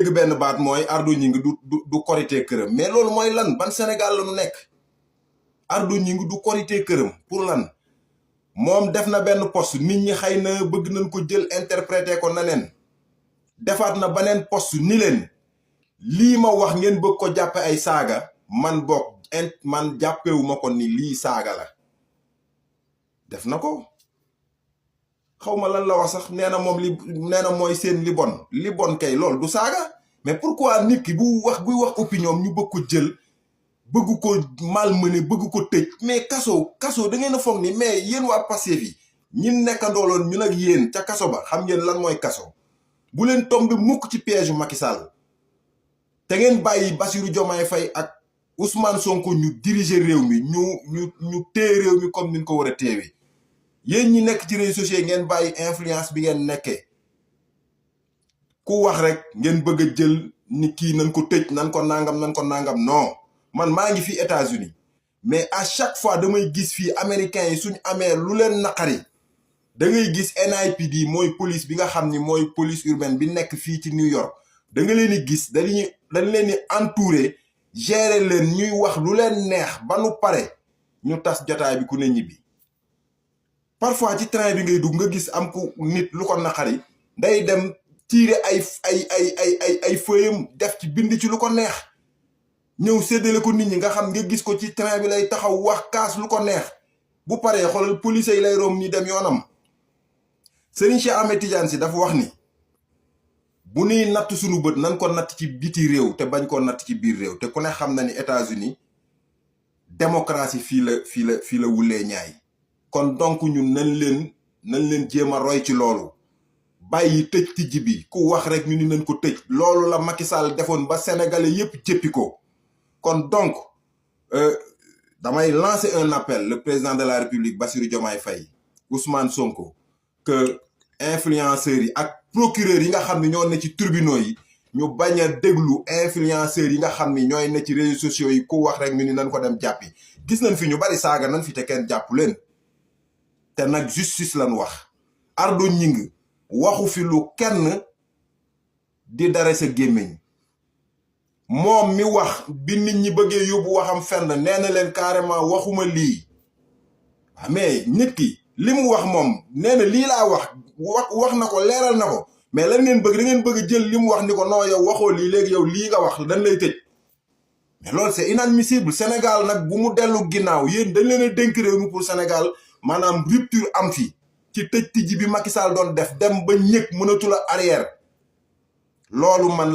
dégg benn baat mooy Ardo Gningue du korité këram mais loolu mooy lan ban Sénégal la ñu nekk Ardo Gningue du korité këram pour lan moom def na benn poste nit ñi xëy na bëgg nañ ko jël interprété ko naneen defaat na beneen poste ni leen lii ma wax ngeen bëgg ko jàppe ay saaga man bokk man jàppewu ma ko ni lii saaga la def na ko xawma lan la wax sax nee na moom li nee na mooy seen li bon kay loolu du saaga mais pourquoi nit ki buy wax opinion ñu bëgg ko jël bëgg ko malmené bëgg ko tëj mais kaso da ngeen a foog ni mais yéen waa Pastef yi ñin nekkandooloon ñun ak yéen ca kaso ba xam ngeen lan mooy kaso bu leen tombé mukk ci piège Macky Sall te ngeen bàyyi Bassirou Diomaye Faye ak Ousmane Sonko ñu diriger réew mi ñu téye réew mi comme ni ñu ko war a téewee yéen ñi nekk ci réseaux sociaux ngeen bàyyi influence bi ngeen nekkee ku wax rek ngeen bëgg a jël ni kii nañ ko tëj nan ko nangam non man maa ngi fii États-Unis mais à chaque fois damay gis fii américains yi suñ amee lu leen naqari da ngay gis NIPD mooy police bi nga xam ni mooy police urbaine bi nekk fii ci New York da nga leen di gis dañ leen di entouré gérer leen ñuy wax lu leen neex ba nu pare ñu tas jotaay bi ku ne ñibbi parfois ci train bi ngay dugg nga gis am ku nit lu ko naqari day dem tiire ay feuillam def ci bind ci lu ko neex ñëw séddale ko nit ñi nga xam nga gis ko ci train bi lay taxaw wax kaas lu ko neex bu paree xoolal police yi lay rom ñi dem yoonam Serigne Cheikh Ahmed Tidiane Sy dafa wax ni bu nuy natt suñu bët nan ko natt ci biti réew te bañ ko natt ci biir réew te ku ne xam na ni États-Unis démocratie fii la wulee ñaay kon donc ñun nañ leen jéem a roy ci loolu bàyyi tëj tijji bi ku wax rek ñu ni nañ ko tëj loolu la Macky Sall defoon ba sénégalais yépp jëppi ko kon donc damay lancer un appel le président de la République Bassirou Diomaye Faye Ousmane Sonko que influenceurs yi ak procureurs yi nga xam ne ñoo ne ci tribunaux yi ñu bañ a déglu influenceurs yi nga xam ni ñooy ne ci réseaux sociaux yi ku wax rek ñu ni nañ ko dem jàppi gis nañ fi ñu bari saaga nañ fi te kenn jàpp leen te nag justice lañ wax Ardo Gningue waxu fi lu kenn di dara sa gémmiñ moom mi wax bi nit ñi bëggee yóbbu waxam fenn nee na leen carrément waxuma lii mais nit ki li mu wax moom nee na lii laa wax na ko leeral na ko mais lan ngeen bëgg da ngeen bëgg jël li mu wax ni ko non yow waxoo lii léegi yow lii nga wax dañ lay tëj mais loolu c'est inadmissible Sénégal nag bu mu dellu ginnaaw yéen dañ leen a dénk réew mi pour Sénégal maanaam rupture am fi ci tëj tijji bi Macky Sall doon def dem ba ñëkk mënatul a arrière loolu man